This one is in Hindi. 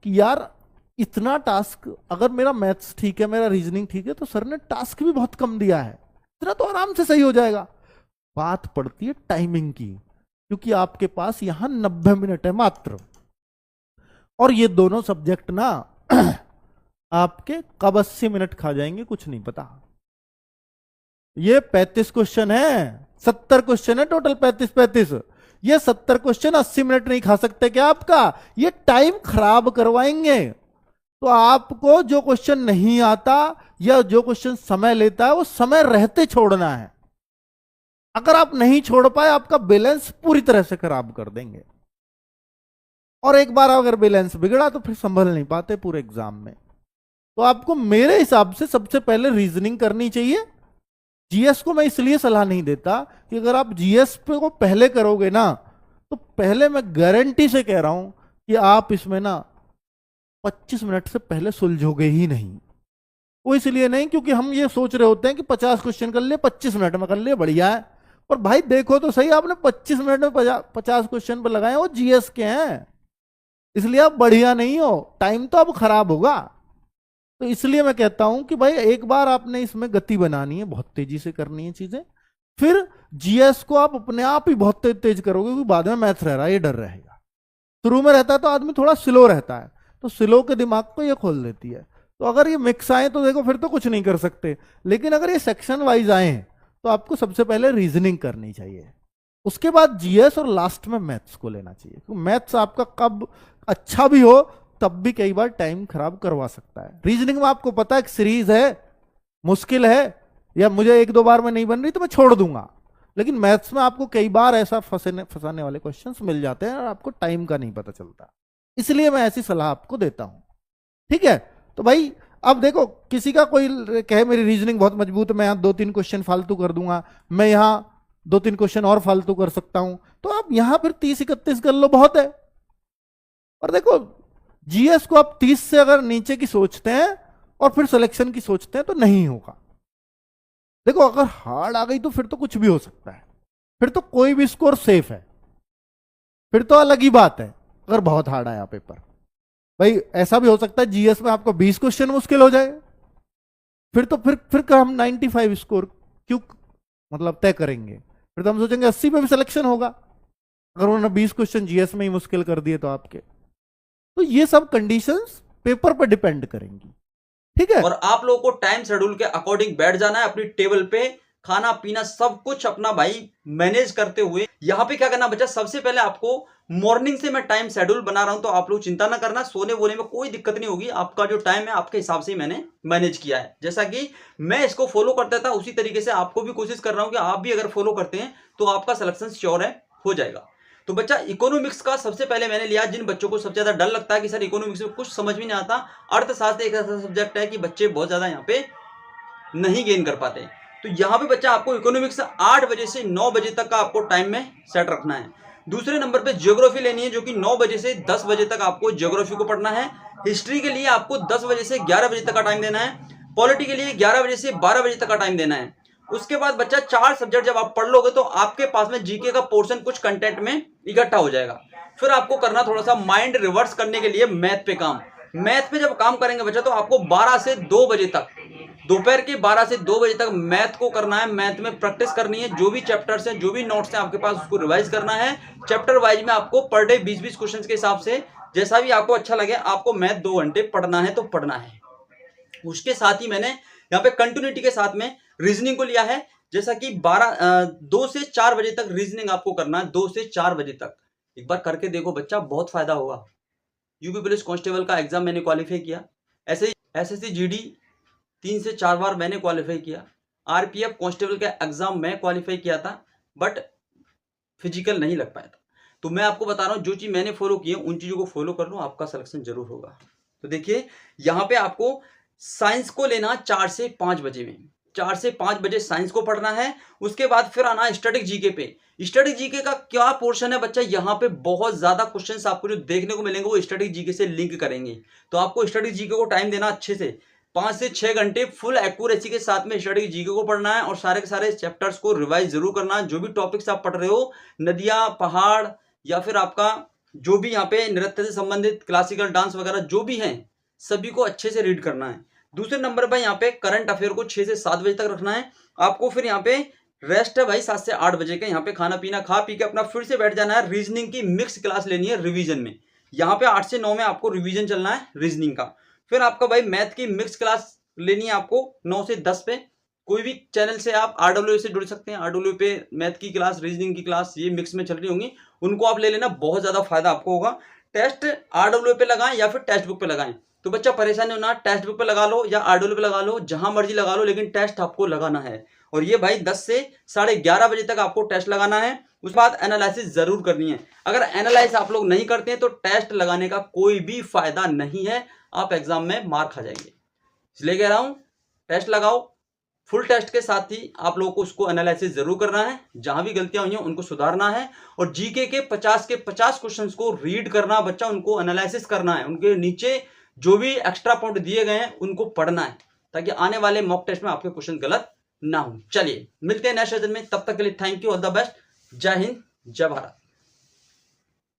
कि यार इतना टास्क, अगर मेरा मैथ्स ठीक है, मेरा रीजनिंग ठीक है, तो सर ने टास्क भी बहुत कम दिया है, इतना तो आराम से सही हो जाएगा। बात पड़ती है टाइमिंग की, क्योंकि आपके पास यहां 90 मिनट है मात्र, और ये दोनों सब्जेक्ट ना आपके कब 80 मिनट खा जाएंगे कुछ नहीं पता। ये 35 क्वेश्चन है, 70 क्वेश्चन है टोटल, 35 ये 70 क्वेश्चन 80 मिनट नहीं खा सकते क्या आपका? ये टाइम खराब करवाएंगे। तो आपको जो क्वेश्चन नहीं आता या जो क्वेश्चन समय लेता है वो समय रहते छोड़ना है। अगर आप नहीं छोड़ पाए, आपका बैलेंस पूरी तरह से खराब कर देंगे, और एक बार अगर बैलेंस बिगड़ा तो फिर संभल नहीं पाते पूरे एग्जाम में। तो आपको मेरे हिसाब से सबसे पहले रीजनिंग करनी चाहिए। जीएस को मैं इसलिए सलाह नहीं देता कि अगर आप जीएस पे को पहले करोगे ना, तो पहले मैं गारंटी से कह रहा हूं कि आप इसमें ना 25 मिनट से पहले सुलझोगे ही नहीं। वो इसलिए नहीं क्योंकि हम ये सोच रहे होते हैं कि 50 क्वेश्चन कर लिए, 25 मिनट में कर लिए, बढ़िया है। और भाई देखो तो सही, आपने 25 मिनट में 50 क्वेश्चन पर लगाए, वो जीएस के हैं, इसलिए आप बढ़िया नहीं हो, टाइम तो अब खराब होगा। तो इसलिए मैं कहता हूं कि भाई एक बार आपने इसमें गति बनानी है, बहुत तेजी से करनी है चीजें, फिर जीएस को आप अपने आप ही बहुत तेज करोगे, क्योंकि बाद में मैथ रह रहा है, ये डर रहेगा। शुरू में रहता है तो आदमी थोड़ा स्लो रहता है, तो स्लो के दिमाग को ये खोल देती है। तो अगर ये मिक्स आए तो देखो फिर तो कुछ नहीं कर सकते, लेकिन अगर ये सेक्शन वाइज आए तो आपको सबसे पहले रीजनिंग करनी चाहिए, उसके बाद जीएस, और लास्ट में मैथ्स को लेना चाहिए। क्योंकि मैथ्स आपका कब अच्छा भी हो तब भी कई बार टाइम खराब करवा सकता है। रीजनिंग में आपको पता है एक सीरीज है, मुश्किल है, या मुझे एक दो बार में नहीं बन रही तो मैं छोड़ दूंगा, लेकिन मैथ्स में आपको कई बार ऐसा फंसाने वाले क्वेश्चंस मिल जाते हैं और आपको टाइम का नहीं पता चलता, इसलिए मैं ऐसी सलाह आपको देता हूं। ठीक है, तो भाई अब देखो, किसी का कोई कहे मेरी रीजनिंग बहुत मजबूत है, मैं यहां 2-3 क्वेश्चन फालतू कर दूंगा, मैं यहां 2-3 क्वेश्चन और फालतू कर सकता हूं, तो आप यहां फिर 30-31 कर लो, बहुत है। और देखो जीएस को आप 30 से अगर नीचे की सोचते हैं और फिर सिलेक्शन की सोचते हैं तो नहीं होगा। देखो अगर हार्ड आ गई तो फिर तो कुछ भी हो सकता है, फिर तो कोई भी स्कोर सेफ है, फिर तो अलग ही बात है। अगर बहुत हार्ड आया पेपर, भाई ऐसा भी हो सकता है जीएस में आपको 20 क्वेश्चन मुश्किल हो जाए, फिर तो फिर हम 95 स्कोर क्यों मतलब तय करेंगे, फिर तो हम सोचेंगे 80 पे भी सिलेक्शन होगा, अगर उन्होंने 20 क्वेश्चन जीएस में ही मुश्किल कर दिए तो आपके। तो ये सब कंडीशंस पेपर पर डिपेंड करेंगी। ठीक है, और आप लोगों को टाइम शेड्यूल के अकॉर्डिंग बैठ जाना है अपनी टेबल पे, खाना पीना सब कुछ अपना भाई मैनेज करते हुए। यहाँ पे क्या करना बच्चा, सबसे पहले आपको मॉर्निंग से मैं टाइम शेड्यूल बना रहा हूं, तो आप लोग चिंता ना करना, सोने वोने में कोई दिक्कत नहीं होगी। आपका जो टाइम है आपके हिसाब से मैंने मैनेज किया है, जैसा कि मैं इसको फॉलो करता था उसी तरीके से आपको भी कोशिश कर रहा हूं कि आप भी अगर फॉलो करते हैं तो आपका सिलेक्शन श्योर है, हो जाएगा। तो बच्चा इकोनॉमिक्स का सबसे पहले मैंने लिया, जिन बच्चों को सबसे ज्यादा डर लगता है कि सर इकोनॉमिक्स में कुछ समझ में नहीं आता, अर्थशास्त्र एक ऐसा सब्जेक्ट है कि बच्चे बहुत ज्यादा यहाँ पे नहीं गेन कर पाते। तो यहाँ पे बच्चा आपको इकोनॉमिक्स 8 बजे से 9 बजे तक का आपको टाइम में सेट रखना है। दूसरे नंबर पे ज्योग्राफी लेनी है, जो कि 9 बजे से 10 बजे तक आपको ज्योग्राफी को पढ़ना है। हिस्ट्री के लिए आपको 10 बजे से 11 बजे तक का टाइम देना है। पॉलिटी के लिए 11 बजे से 12 बजे तक का टाइम देना है। उसके बाद बच्चा 4 सब्जेक्ट जब आप पढ़ लोगे तो आपके पास में जीके का पोर्शन कुछ कंटेंट में इकट्ठा हो जाएगा। फिर आपको करना थोड़ा सा माइंड रिवर्स करने के लिए मैथ पे काम। मैथ पे जब काम करेंगे बच्चा तो आपको 12 से 2 बजे तक, दोपहर के 12 से 2 बजे तक मैथ को करना है। मैथ में प्रैक्टिस करनी है, जो भी चैप्टर्स हैं, जो भी नोट्स हैं आपके पास, उसको रिवाइज करना है। चैप्टर वाइज में आपको पर डे 20-20 क्वेश्चंस के हिसाब से, जैसा भी आपको अच्छा लगे, आपको मैथ 2 घंटे पढ़ना है तो पढ़ना है। उसके साथ ही मैंने यहाँ पे कंटिन्यूटी के साथ में रीजनिंग को लिया है, जैसा कि 2 से 4 बजे तक रीजनिंग आपको करना है, 2 से 4 बजे तक। एक बार करके देखो बच्चा, बहुत फायदा होगा। यूपी पुलिस कांस्टेबल का एग्जाम मैंने क्वालिफाई किया, ऐसे ही एसएससी जीडी 3 से 4 बार मैंने क्वालिफाई किया। आरपीएफ कांस्टेबल का एग्जाम मैं क्वालिफाई किया था, बट फिजिकल नहीं लग पाया था। तो मैं आपको बता रहा हूँ, जो चीज मैंने फॉलो की है उन चीजों को फॉलो कर लो, आपका सिलेक्शन जरूर होगा। तो देखिए यहाँ पे आपको साइंस को लेना 4 से 5 बजे में, 4 से 5 बजे साइंस को पढ़ना है। उसके बाद फिर आना स्टैटिक जीके पे। स्टैटिक जीके का क्या पोर्शन है बच्चा, यहाँ पे बहुत ज्यादा क्वेश्चंस आपको जो देखने को मिलेंगे वो स्टैटिक जीके से लिंक करेंगे। तो आपको स्टैटिक जीके को टाइम देना अच्छे से, 5 से 6 घंटे फुल एक्यूरेसी के साथ में स्टैटिक जीके को पढ़ना है, और सारे के सारे चैप्टर्स को रिवाइज जरूर करना है। जो भी टॉपिक्स आप पढ़ रहे हो, नदियां, पहाड़, या फिर आपका जो भी यहाँ पे नृत्य से संबंधित क्लासिकल डांस वगैरह जो भी हैं सभी को अच्छे से रीड करना है। दूसरे नंबर पर यहाँ पे करंट अफेयर को 6 से 7 बजे तक रखना है आपको। फिर यहाँ पे रेस्ट है भाई 7 से 8 बजे का, यहाँ पे खाना पीना खा पी के अपना फिर से बैठ जाना है। रीजनिंग की मिक्स क्लास लेनी है रिवीजन में, यहाँ पे 8 से 9 में आपको रिवीजन चलना है रीजनिंग का। फिर आपका भाई मैथ की मिक्स क्लास लेनी है आपको 9 से 10 पे। कोई भी चैनल से आप आरडब्ल्यू से जुड़ सकते हैं, आरडब्ल्यू पे मैथ की क्लास रीजनिंग की क्लास ये मिक्स में चल रही होंगी, उनको आप ले लेना, बहुत ज्यादा फायदा आपको होगा। टेस्ट आरडब्ल्यू पे लगाएं या फिर टेक्स्ट बुक पे लगाएं, तो बच्चा परेशानी होना, टेक्स्ट बुक पे लगा लो या आरडब्ल्यू पे लगा लो, जहां मर्जी लगा लो, लेकिन टेस्ट आपको लगाना है। और ये भाई 10 से 11:30 बजे तक आपको टेस्ट लगाना है। उसके बाद एनालिसिस जरूर करनी है। अगर एनालाइज आप लोग नहीं करते हैं तो टेस्ट लगाने का कोई भी फायदा नहीं है, आप एग्जाम में मार खा जाएंगे। इसलिए कह रहा हूं टेस्ट लगाओ, फुल टेस्ट के साथ ही आप लोगों को उसको एनालिसिस जरूर करना है, जहां भी गलतियां हुई हैं उनको सुधारना है। और जीके के 50 के 50 क्वेश्चंस को रीड करना बच्चा, उनको एनालिसिस करना है, उनके नीचे जो भी एक्स्ट्रा पॉइंट दिए गए हैं उनको पढ़ना है, ताकि आने वाले मॉक टेस्ट में आपके क्वेश्चन गलत ना हो। चलिए मिलते हैं नेक्स्ट सेशन में, तब तक के लिए thank you, all the best, जय हिंद जय भारत।